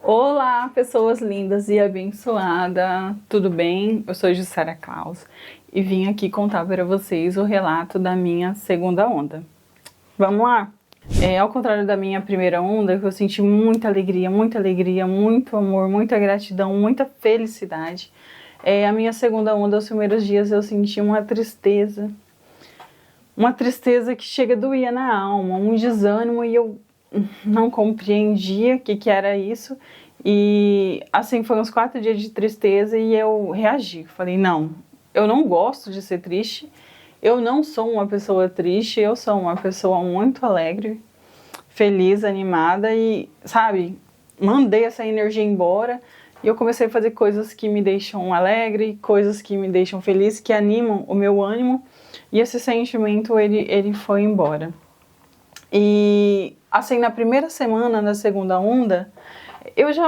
Olá, pessoas lindas e abençoadas, tudo bem? Eu sou Jussara Claus e vim aqui contar para vocês o relato da minha segunda onda. Vamos lá? Ao contrário da minha primeira onda, que eu senti muita alegria, muito amor, muita gratidão, muita felicidade. A minha segunda onda, os primeiros dias eu senti uma tristeza que chega a doer na alma, um desânimo e eu não compreendia o que era isso. E assim, foi uns 4 dias de tristeza e eu reagi. Falei, não, eu não gosto de ser triste, eu não sou uma pessoa triste, eu sou uma pessoa muito alegre, feliz, animada e, sabe, mandei essa energia embora e eu comecei a fazer coisas que me deixam alegre, coisas que me deixam feliz, que animam o meu ânimo e esse sentimento, ele foi embora. E assim, na primeira semana da segunda onda, eu já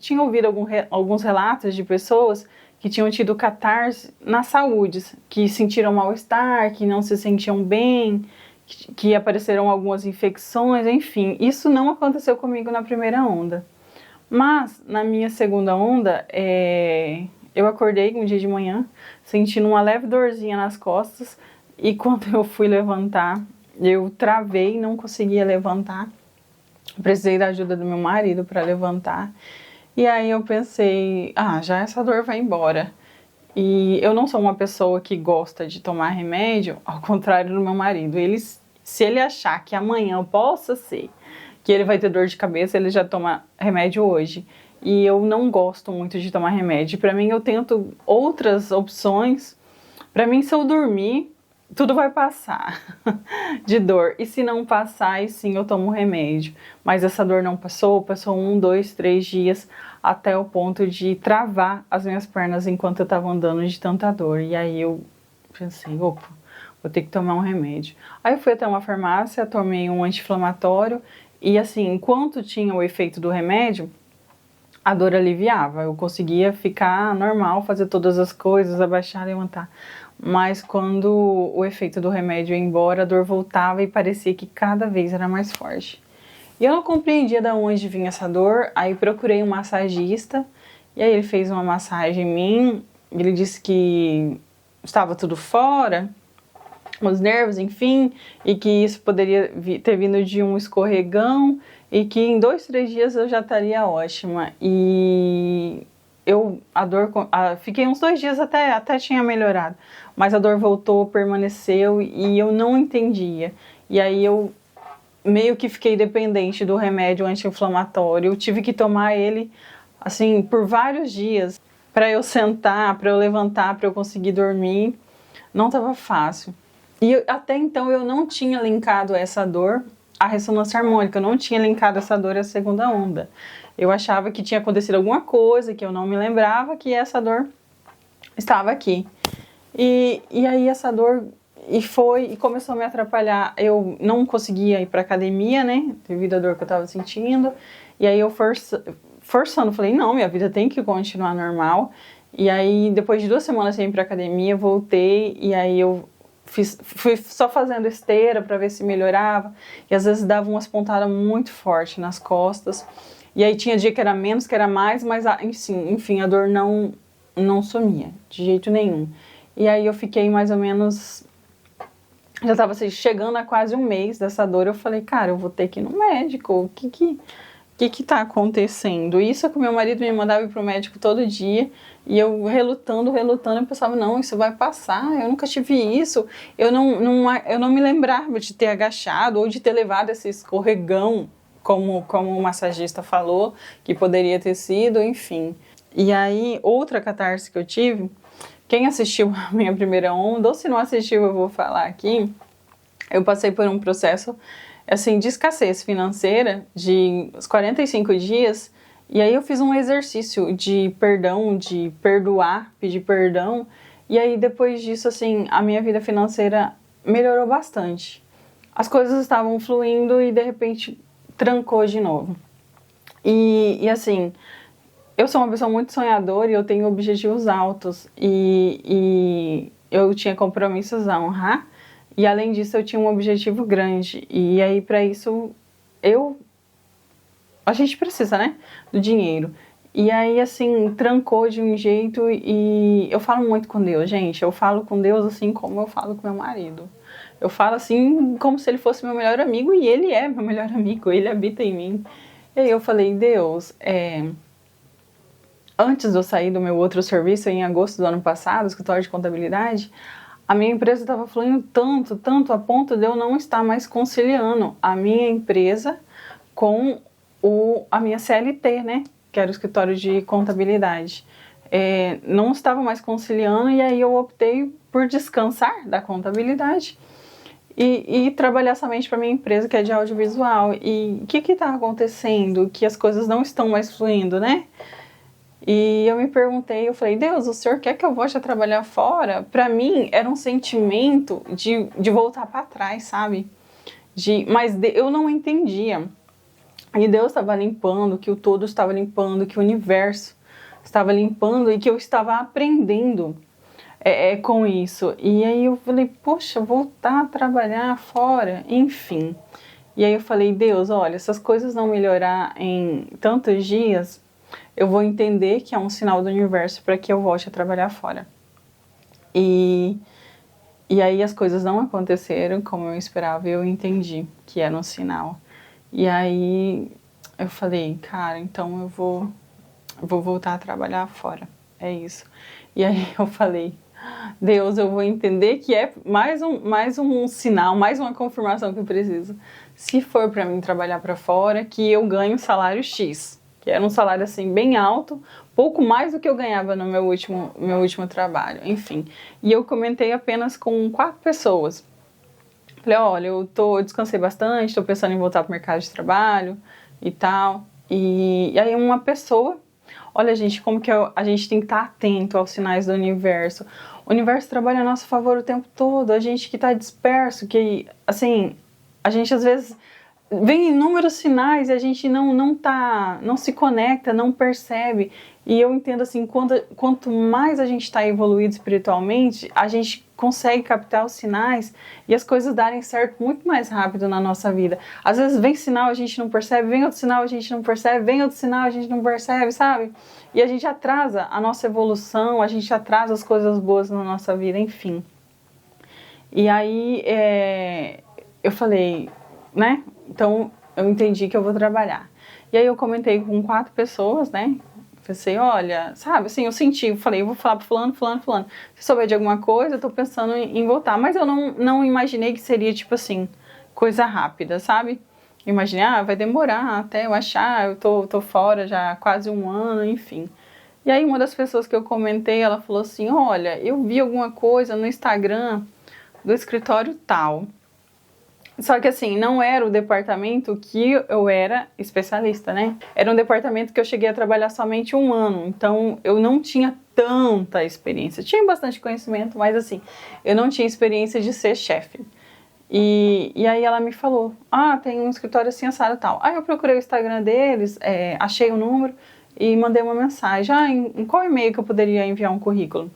tinha ouvido alguns relatos de pessoas que tinham tido catarse na saúde, que sentiram mal-estar, que não se sentiam bem, que apareceram algumas infecções, enfim. Isso não aconteceu comigo na primeira onda. Mas, na minha segunda onda, eu acordei um dia de manhã, sentindo uma leve dorzinha nas costas, e quando eu fui levantar, eu travei, não conseguia levantar. Precisei da ajuda do meu marido para levantar. E aí eu pensei, já essa dor vai embora. E eu não sou uma pessoa que gosta de tomar remédio, ao contrário do meu marido. Se ele achar que amanhã eu possa ser, que ele vai ter dor de cabeça, ele já toma remédio hoje. E eu não gosto muito de tomar remédio. Para mim, eu tento outras opções. Para mim, se eu dormir, tudo vai passar de dor. E se não passar, aí sim eu tomo remédio. Mas essa dor não passou 1, 2, 3 dias até o ponto de travar as minhas pernas enquanto eu tava andando de tanta dor. E aí eu pensei, opa, vou ter que tomar um remédio. Aí eu fui até uma farmácia, tomei um anti-inflamatório e assim, enquanto tinha o efeito do remédio, a dor aliviava. Eu conseguia ficar normal, fazer todas as coisas, abaixar, levantar. Mas quando o efeito do remédio ia embora, a dor voltava e parecia que cada vez era mais forte. E eu não compreendia de onde vinha essa dor, aí procurei um massagista, e aí ele fez uma massagem em mim, ele disse que estava tudo fora, os nervos, enfim, e que isso poderia ter vindo de um escorregão, e que em 2, 3 dias eu já estaria ótima. E fiquei uns 2 dias até tinha melhorado, mas a dor voltou, permaneceu e eu não entendia. E aí eu meio que fiquei dependente do remédio anti-inflamatório. Eu tive que tomar ele assim por vários dias para eu sentar, para eu levantar, para eu conseguir dormir. Não estava fácil. E até então eu não tinha linkado essa dor à ressonância harmônica, eu não tinha linkado essa dor à segunda onda. Eu achava que tinha acontecido alguma coisa, que eu não me lembrava, que essa dor estava aqui. E aí essa dor e começou a me atrapalhar. Eu não conseguia ir para academia, né, devido à dor que eu estava sentindo. E aí eu forçando, falei, não, minha vida tem que continuar normal. E aí depois de 2 semanas sem ir para academia, voltei e aí eu fui só fazendo esteira para ver se melhorava. E às vezes dava umas pontadas muito fortes nas costas. E aí tinha dia que era menos, que era mais, mas enfim, a dor não sumia, de jeito nenhum. E aí eu fiquei mais ou menos, já estava chegando a quase 1 mês dessa dor, eu falei, cara, eu vou ter que ir no médico, o que tá acontecendo? Isso é que o meu marido me mandava ir pro médico todo dia, e eu relutando, eu pensava, não, isso vai passar, eu nunca tive isso, eu não me lembrava de ter agachado, ou de ter levado esse escorregão, como o massagista falou, que poderia ter sido, enfim. E aí, outra catarse que eu tive, quem assistiu a minha primeira onda, ou se não assistiu, eu vou falar aqui, eu passei por um processo, assim, de escassez financeira, de 45 dias, e aí eu fiz um exercício de perdão, de perdoar, pedir perdão, e aí depois disso, assim, a minha vida financeira melhorou bastante. As coisas estavam fluindo e de repente trancou de novo. E assim, eu sou uma pessoa muito sonhadora e eu tenho objetivos altos e eu tinha compromissos a honrar e além disso eu tinha um objetivo grande e aí para isso eu a gente precisa, né, do dinheiro. E aí, assim, trancou de um jeito e eu falo muito com Deus, gente. Eu falo com Deus assim como eu falo com meu marido. Eu falo assim como se ele fosse meu melhor amigo e ele é meu melhor amigo, ele habita em mim. E aí eu falei, Deus, antes de eu sair do meu outro serviço, em agosto do ano passado, escritório de contabilidade, a minha empresa estava fluindo tanto, tanto, a ponto de eu não estar mais conciliando a minha empresa com a minha CLT, né? Que era o escritório de contabilidade. Não estava mais conciliando e aí eu optei por descansar da contabilidade e trabalhar somente para minha empresa, que é de audiovisual. E o que está acontecendo? Que as coisas não estão mais fluindo, né? E eu me perguntei, eu falei, Deus, o Senhor quer que eu volte a trabalhar fora? Para mim, era um sentimento de voltar para trás, sabe? Mas eu não entendia. E Deus estava limpando, que o todo estava limpando, que o universo estava limpando e que eu estava aprendendo com isso. E aí eu falei, poxa, voltar a trabalhar fora, enfim. E aí eu falei, Deus, olha, se as coisas não melhorar em tantos dias, eu vou entender que é um sinal do universo para que eu volte a trabalhar fora. E aí as coisas não aconteceram como eu esperava e eu entendi que era um sinal. E aí eu falei, cara, então eu vou voltar a trabalhar fora, é isso. E aí eu falei, Deus, eu vou entender que é mais um sinal, mais uma confirmação que eu preciso. Se for para mim trabalhar para fora, que eu ganho salário X, que era um salário assim bem alto, pouco mais do que eu ganhava no meu último trabalho, enfim. E eu comentei apenas com 4 pessoas. Falei, olha, eu descansei bastante, estou pensando em voltar para o mercado de trabalho e tal. E aí uma pessoa, olha gente, como que a gente tem que estar atento aos sinais do universo. O universo trabalha a nosso favor o tempo todo, a gente que está disperso, que assim, a gente às vezes vem inúmeros sinais e a gente não se conecta, não percebe. E eu entendo assim, quanto mais a gente está evoluído espiritualmente, a gente consegue captar os sinais e as coisas darem certo muito mais rápido na nossa vida. Às vezes vem sinal, a gente não percebe, vem outro sinal, a gente não percebe, vem outro sinal, a gente não percebe, sabe? E a gente atrasa a nossa evolução, a gente atrasa as coisas boas na nossa vida, enfim. E aí eu falei, né? Então eu entendi que eu vou trabalhar. E aí eu comentei com 4 pessoas, né? Pensei, olha, sabe, assim, eu senti, eu falei, eu vou falar pro fulano. Se souber de alguma coisa, eu tô pensando em voltar. Mas eu não imaginei que seria, tipo assim, coisa rápida, sabe? Imaginei, vai demorar até eu achar, eu tô fora já há quase um ano, enfim. E aí uma das pessoas que eu comentei, ela falou assim, olha, eu vi alguma coisa no Instagram do escritório tal. Só que assim, não era o departamento que eu era especialista, né? Era um departamento que eu cheguei a trabalhar somente um ano, então eu não tinha tanta experiência. Tinha bastante conhecimento, mas assim, eu não tinha experiência de ser chefe. E aí ela me falou, tem um escritório assim, assado e tal. Aí eu procurei o Instagram deles, achei o número e mandei uma mensagem. Em qual e-mail que eu poderia enviar um currículo?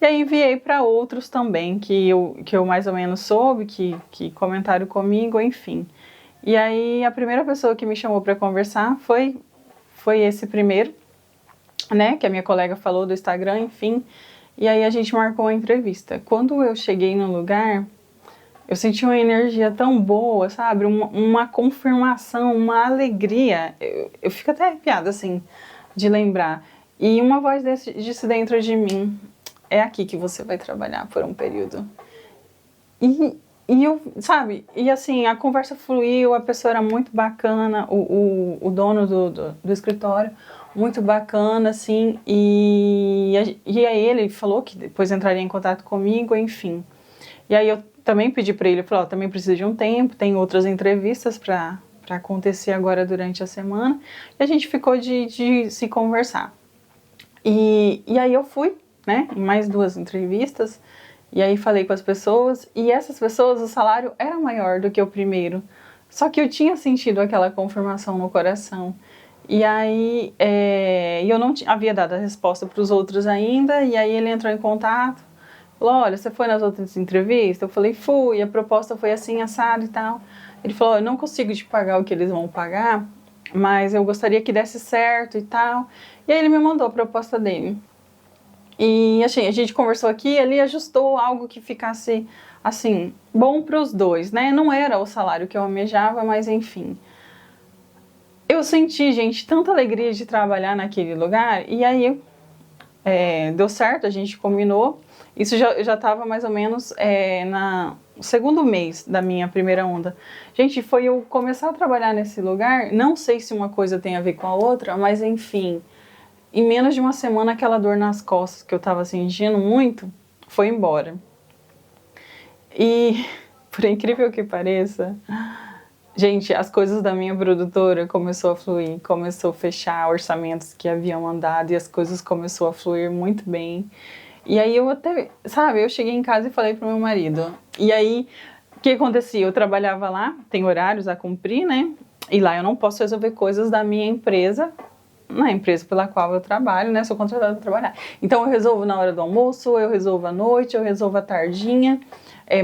E aí enviei para outros também, que eu mais ou menos soube, que comentaram comigo, enfim. E aí a primeira pessoa que me chamou para conversar foi esse primeiro, né, que a minha colega falou do Instagram, enfim. E aí a gente marcou uma entrevista. Quando eu cheguei no lugar, eu senti uma energia tão boa, sabe? Uma confirmação, uma alegria. Eu fico até arrepiada, assim, de lembrar. E uma voz disse dentro de mim, é aqui que você vai trabalhar por um período. E eu, sabe, e assim, a conversa fluiu, a pessoa era muito bacana, o dono do escritório, muito bacana, assim, e aí ele falou que depois entraria em contato comigo, enfim. E aí eu também pedi para ele, falou, também preciso de um tempo, tem outras entrevistas para acontecer agora durante a semana, e a gente ficou de se conversar. E aí eu fui, né, em mais 2 entrevistas, e aí falei com as pessoas, e essas pessoas, o salário era maior do que o primeiro, só que eu tinha sentido aquela confirmação no coração. E aí eu não havia dado a resposta para os outros ainda, e aí ele entrou em contato, falou, olha, você foi nas outras entrevistas? Eu falei, fui, a proposta foi assim, assado e tal. Ele falou, eu não consigo te pagar o que eles vão pagar, mas eu gostaria que desse certo e tal. E aí ele me mandou a proposta dele. E assim, a gente conversou aqui, ele ajustou algo que ficasse, assim, bom para os dois, né? Não era o salário que eu almejava, mas enfim. Eu senti, gente, tanta alegria de trabalhar naquele lugar, e aí deu certo, a gente combinou. Isso eu já estava mais ou menos no segundo mês da minha primeira onda. Gente, foi eu começar a trabalhar nesse lugar, não sei se uma coisa tem a ver com a outra, mas enfim, em menos de uma semana aquela dor nas costas que eu estava sentindo muito, foi embora. E, por incrível que pareça, gente, as coisas da minha produtora começou a fluir, começou a fechar orçamentos que haviam andado e as coisas começou a fluir muito bem. E aí eu até, sabe, eu cheguei em casa e falei pro meu marido. E aí, o que acontecia? Eu trabalhava lá, tem horários a cumprir, né? E lá eu não posso resolver coisas da minha empresa, na empresa pela qual eu trabalho, né? Sou contratada para trabalhar. Então eu resolvo na hora do almoço, eu resolvo à noite, eu resolvo à tardinha.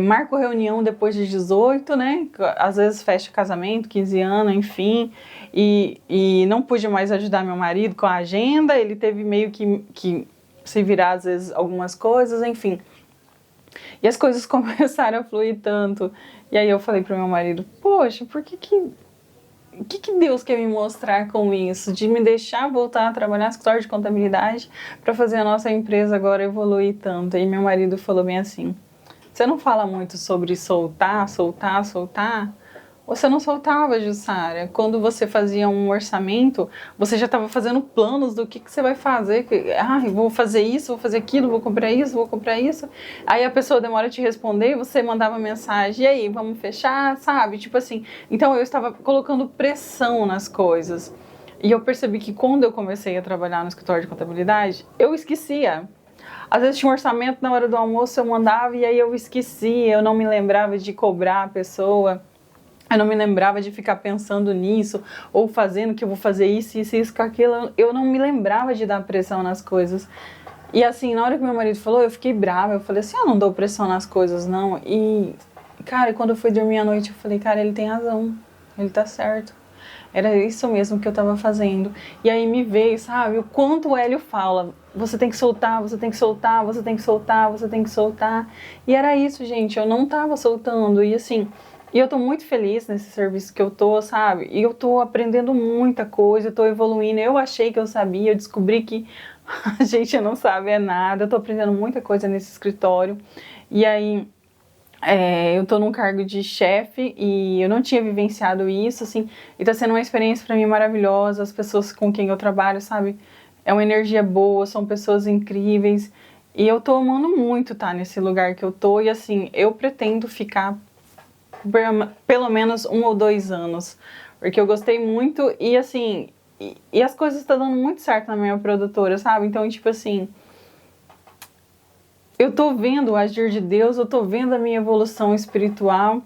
Marco reunião depois de 18, né? Às vezes fecha casamento, 15 anos, enfim. E não pude mais ajudar meu marido com a agenda, ele teve meio que se virar, às vezes, algumas coisas, enfim. E as coisas começaram a fluir tanto. E aí eu falei pro meu marido, poxa, o que Deus quer me mostrar com isso? De me deixar voltar a trabalhar no escritório de contabilidade para fazer a nossa empresa agora evoluir tanto. E meu marido falou bem assim, você não fala muito sobre soltar? Você não soltava, Jussara. Quando você fazia um orçamento, você já estava fazendo planos do que você vai fazer. Vou fazer isso, vou fazer aquilo, vou comprar isso, vou comprar isso. Aí a pessoa demora a te responder e você mandava mensagem, e aí, vamos fechar, sabe? Tipo assim, então eu estava colocando pressão nas coisas. E eu percebi que quando eu comecei a trabalhar no escritório de contabilidade, eu esquecia. Às vezes tinha um orçamento na hora do almoço, eu mandava e aí eu esquecia, eu não me lembrava de cobrar a pessoa, eu não me lembrava de ficar pensando nisso, ou fazendo que eu vou fazer isso com aquilo, eu não me lembrava de dar pressão nas coisas. E assim, na hora que meu marido falou, eu fiquei brava, eu falei assim, eu não dou pressão nas coisas não. E, cara, quando eu fui dormir à noite, eu falei, cara, ele tem razão, ele tá certo. Era isso mesmo que eu tava fazendo. E aí me veio, sabe, o quanto o Hélio fala, você tem que soltar, você tem que soltar, você tem que soltar, você tem que soltar. E era isso, gente, eu não tava soltando. E assim, e eu tô muito feliz nesse serviço que eu tô, sabe? E eu tô aprendendo muita coisa, eu tô evoluindo. Eu achei que eu sabia, eu descobri que a gente não sabe nada. Eu tô aprendendo muita coisa nesse escritório. E aí, eu tô num cargo de chefe e eu não tinha vivenciado isso, assim, e tá sendo uma experiência pra mim maravilhosa. As pessoas com quem eu trabalho, sabe, é uma energia boa, são pessoas incríveis e eu tô amando muito estar nesse lugar que eu tô e assim, eu pretendo ficar pelo menos 1 ou 2 anos, porque eu gostei muito e assim, e as coisas estão dando muito certo na minha produtora, sabe, então tipo assim, eu tô vendo o agir de Deus, eu tô vendo a minha evolução espiritual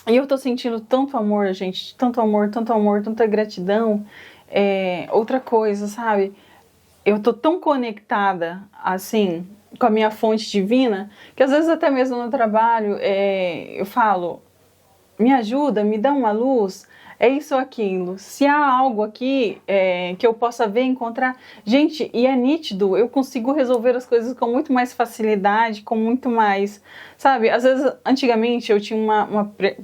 e eu tô sentindo tanto amor, gente, tanto amor, tanta gratidão. Outra coisa, sabe? Eu tô tão conectada, assim, com a minha fonte divina, que às vezes até mesmo no trabalho eu falo, me ajuda, me dá uma luz, é isso ou aquilo. Se há algo aqui que eu possa ver, encontrar... Gente, e é nítido, eu consigo resolver as coisas com muito mais facilidade, com muito mais... Sabe, às vezes, antigamente, eu tinha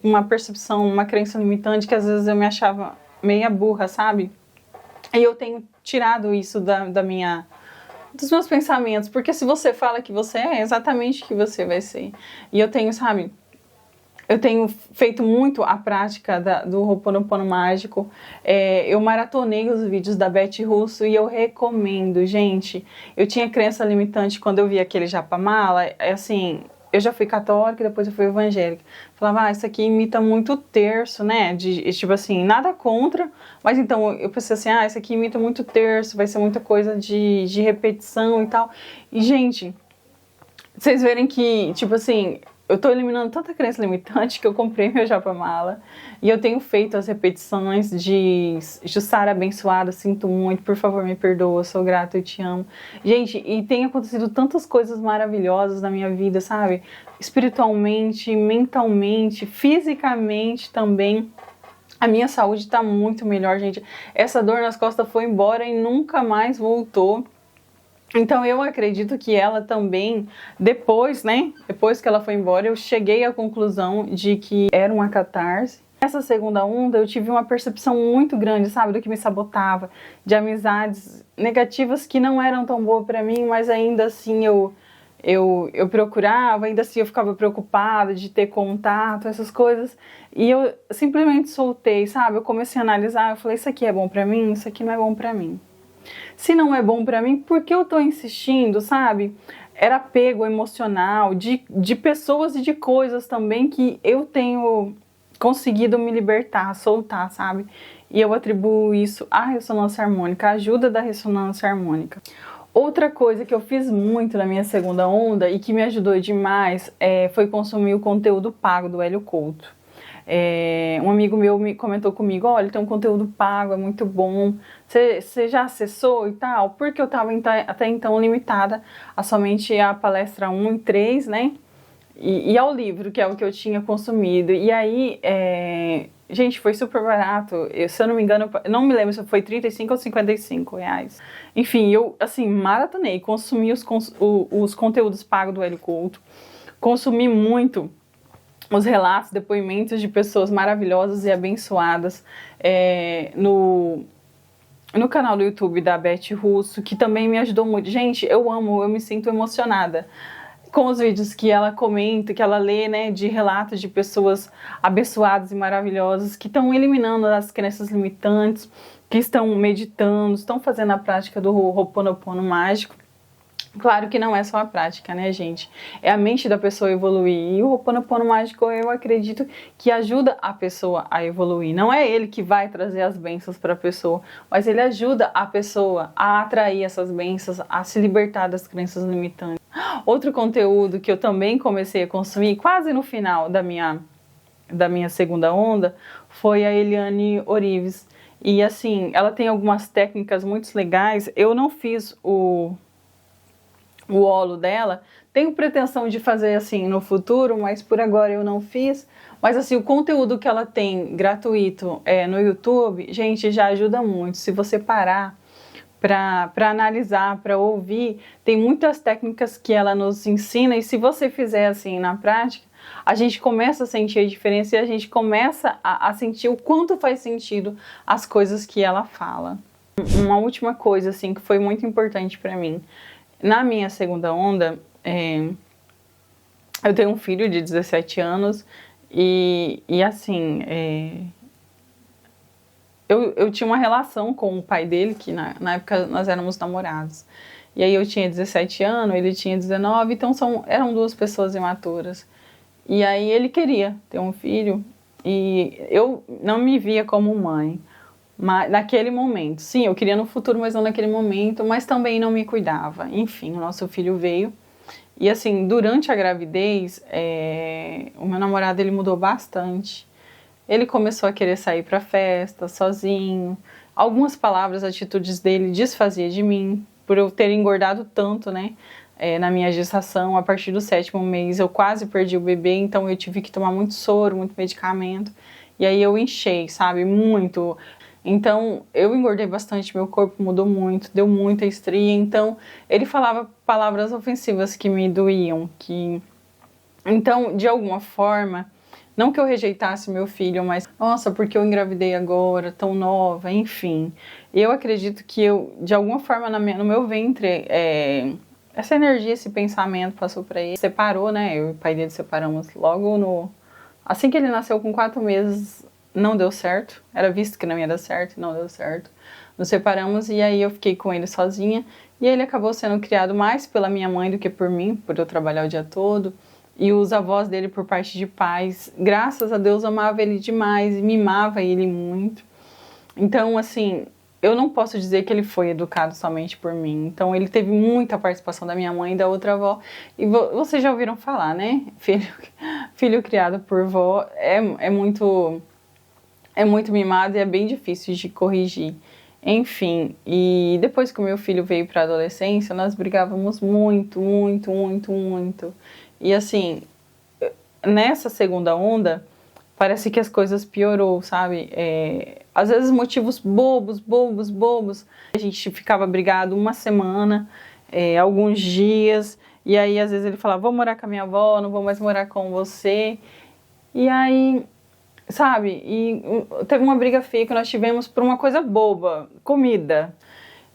uma percepção, uma crença limitante, que às vezes eu me achava meia burra, sabe? E eu tenho tirado isso dos meus pensamentos, porque se você fala que você é exatamente o que você vai ser. E eu tenho, sabe... Eu tenho feito muito a prática do Ho'oponopono mágico. Eu maratonei os vídeos da Beth Russo e eu recomendo, gente. Eu tinha crença limitante quando eu vi aquele Japamala. Assim, eu já fui católica e depois eu fui evangélica. Falava, isso aqui imita muito o terço, né? Tipo assim, nada contra. Mas então eu pensei assim, isso aqui imita muito o terço, vai ser muita coisa de repetição e tal. E, gente, vocês verem que, tipo assim... Eu tô eliminando tanta crença limitante que eu comprei meu Japamala e eu tenho feito as repetições de Jussara abençoada, sinto muito, por favor me perdoa, sou grata, eu te amo. Gente, e tem acontecido tantas coisas maravilhosas na minha vida, sabe? Espiritualmente, mentalmente, fisicamente também. A minha saúde tá muito melhor, gente. Essa dor nas costas foi embora e nunca mais voltou. Então eu acredito que ela também, depois, né? Depois que ela foi embora, eu cheguei à conclusão de que era uma catarse. Essa segunda onda eu tive uma percepção muito grande, sabe, do que me sabotava, de amizades negativas que não eram tão boas pra mim, mas ainda assim eu procurava, ainda assim eu ficava preocupada de ter contato, essas coisas, e eu simplesmente soltei, sabe, eu comecei a analisar, eu falei, isso aqui é bom pra mim, isso aqui não é bom pra mim. Se não é bom pra mim, por que eu tô insistindo, sabe? Era apego emocional de pessoas e de coisas também que eu tenho conseguido me libertar, soltar, sabe? E eu atribuo isso à ressonância harmônica, à ajuda da ressonância harmônica. Outra coisa que eu fiz muito na minha segunda onda e que me ajudou demais foi consumir o conteúdo pago do Hélio Couto. Um amigo meu me comentou comigo, olha, tem um conteúdo pago, é muito bom, você já acessou e tal? Porque eu estava até então limitada a somente a palestra 1 e 3, né? E ao livro, que é o que eu tinha consumido. E aí, gente, foi super barato. Se eu não me engano, não me lembro se foi 35 ou 55 reais. Enfim, eu, assim, maratonei, consumi os conteúdos pagos do Hélio Couto, consumi muito os relatos, depoimentos de pessoas maravilhosas e abençoadas no canal do YouTube da Beth Russo, que também me ajudou muito. Gente, eu me sinto emocionada com os vídeos que ela comenta, que ela lê, né, de relatos de pessoas abençoadas e maravilhosas que estão eliminando as crenças limitantes, que estão meditando, estão fazendo a prática do Ho'oponopono mágico. Claro que não é só a prática, né, gente? É a mente da pessoa evoluir. E o Ho'oponopono mágico, eu acredito que ajuda a pessoa a evoluir. Não é ele que vai trazer as bênçãos para a pessoa, mas ele ajuda a pessoa a atrair essas bênçãos, a se libertar das crenças limitantes. Outro conteúdo que eu também comecei a consumir, quase no final da minha segunda onda, foi a Eliane Orives. E assim, ela tem algumas técnicas muito legais. Eu não fiz o holo dela, tenho pretensão de fazer assim no futuro, mas por agora eu não fiz. Mas assim, o conteúdo que ela tem gratuito no YouTube, gente, já ajuda muito. Se você parar para analisar, para ouvir, tem muitas técnicas que ela nos ensina, e se você fizer assim na prática, a gente começa a sentir a diferença e a gente começa a sentir o quanto faz sentido as coisas que ela fala. Uma última coisa assim que foi muito importante para mim. Na minha segunda onda, eu tenho um filho de 17 anos e assim, eu tinha uma relação com o pai dele, que na época nós éramos namorados. E aí eu tinha 17 anos, ele tinha 19, então eram duas pessoas imaturas. E aí ele queria ter um filho e eu não me via como mãe. Mas naquele momento, sim, eu queria no futuro, mas não naquele momento, mas também não me cuidava. Enfim, o nosso filho veio. E assim, durante a gravidez, o meu namorado, ele mudou bastante. Ele começou a querer sair pra festa, sozinho. Algumas palavras, atitudes dele desfazia de mim, por eu ter engordado tanto, né? Na minha gestação, a partir do 7º mês, eu quase perdi o bebê, então eu tive que tomar muito soro, muito medicamento. E aí eu inchei, sabe? Muito. Então, eu engordei bastante, meu corpo mudou muito, deu muita estria. Então, ele falava palavras ofensivas que me doíam. Então, de alguma forma, não que eu rejeitasse meu filho, mas, nossa, porque eu engravidei agora, tão nova, enfim. Eu acredito que de alguma forma, no meu ventre, essa energia, esse pensamento passou para ele. Separou, né? Eu e o pai dele separamos logo assim que ele nasceu, com 4 meses. Não deu certo, era visto que não ia dar certo, não deu certo. Nos separamos e aí eu fiquei com ele sozinha. E ele acabou sendo criado mais pela minha mãe do que por mim, por eu trabalhar o dia todo. E os avós dele, por parte de pais, graças a Deus, amava ele demais e mimava ele muito. Então, assim, eu não posso dizer que ele foi educado somente por mim. Então, ele teve muita participação da minha mãe e da outra avó. E vocês já ouviram falar, né? Filho criado por vó é muito mimado e é bem difícil de corrigir. Enfim, e depois que o meu filho veio para a adolescência, nós brigávamos muito, muito, muito, muito. E assim, nessa segunda onda, parece que as coisas piorou, sabe? Às vezes motivos bobos. A gente ficava brigado uma semana, alguns dias, e aí às vezes ele falava, vou morar com a minha avó, não vou mais morar com você. E aí, sabe? E teve uma briga feia que nós tivemos por uma coisa boba, comida.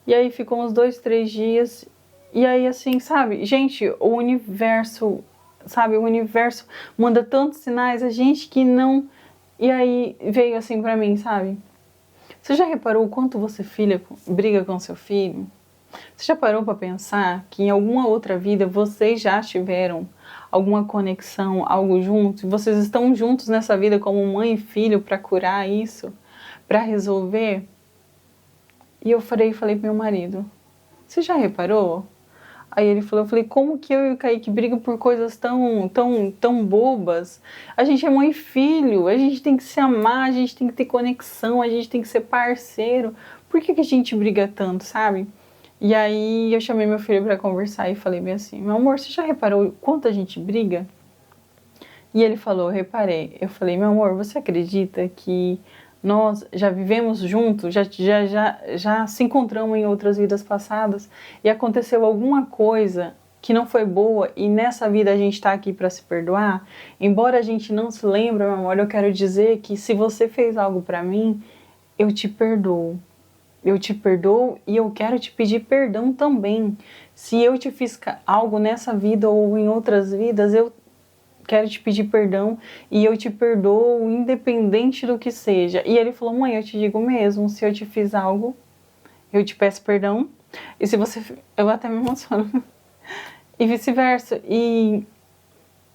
E aí ficou uns 2, 3 dias, e aí assim, sabe? Gente, o universo, sabe? O universo manda tantos sinais, a gente que não... E aí veio assim pra mim, sabe? Você já reparou o quanto você, filha, briga com seu filho? Você já parou pra pensar que em alguma outra vida vocês já tiveram alguma conexão, algo junto? Vocês estão juntos nessa vida como mãe e filho pra curar isso? Pra resolver? E eu falei pro meu marido, você já reparou? Aí ele falou, eu falei, como que eu e o Kaique brigam por coisas tão bobas? A gente é mãe e filho, a gente tem que se amar, a gente tem que ter conexão, a gente tem que ser parceiro. Por que a gente briga tanto, sabe? E aí eu chamei meu filho pra conversar e falei bem assim, meu amor, você já reparou o quanto a gente briga? E ele falou, reparei. Eu falei, meu amor, você acredita que nós já vivemos juntos, já se encontramos em outras vidas passadas e aconteceu alguma coisa que não foi boa e nessa vida a gente está aqui para se perdoar? Embora a gente não se lembre, meu amor, eu quero dizer que se você fez algo para mim, eu te perdoo. Eu te perdoo e eu quero te pedir perdão também. Se eu te fiz algo nessa vida ou em outras vidas, eu quero te pedir perdão e eu te perdoo independente do que seja. E ele falou, mãe, eu te digo mesmo, se eu te fiz algo, eu te peço perdão. E se você... Eu até me emociono. E vice-versa. E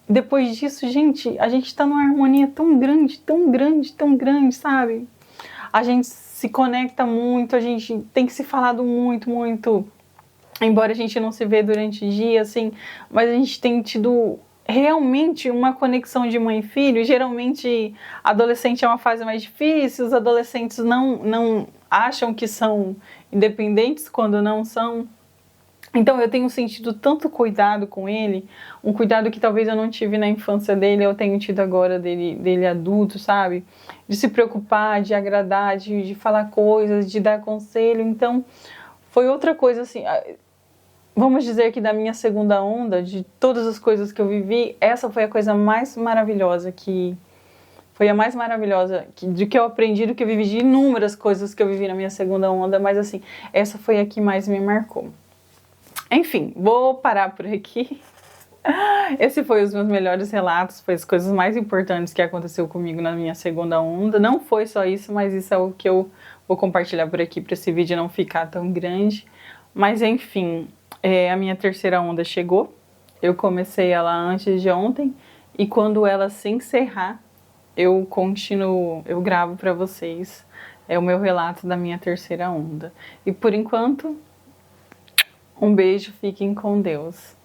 depois disso, gente, a gente tá numa harmonia tão grande, sabe? A gente se conecta muito, a gente tem se falado muito. Embora a gente não se vê durante o dia, assim, mas a gente tem tido realmente uma conexão de mãe e filho. Geralmente adolescente é uma fase mais difícil, os adolescentes não acham que são independentes quando não são. Então eu tenho sentido tanto cuidado com ele, um cuidado que talvez eu não tive na infância dele, eu tenho tido agora dele adulto, sabe? De se preocupar, de agradar, de falar coisas, de dar conselho. Então foi outra coisa assim... Vamos dizer que da minha segunda onda, de todas as coisas que eu vivi, essa foi a coisa mais maravilhosa foi a mais maravilhosa do que eu aprendi, do que eu vivi, de inúmeras coisas que eu vivi na minha segunda onda, mas assim, essa foi a que mais me marcou. Enfim, vou parar por aqui. Esse foi os meus melhores relatos, foi as coisas mais importantes que aconteceu comigo na minha segunda onda. Não foi só isso, mas isso é o que eu vou compartilhar por aqui para esse vídeo não ficar tão grande. Mas enfim... a minha terceira onda chegou, eu comecei ela antes de ontem e quando ela se encerrar, eu gravo para vocês o meu relato da minha terceira onda. E por enquanto, um beijo, fiquem com Deus.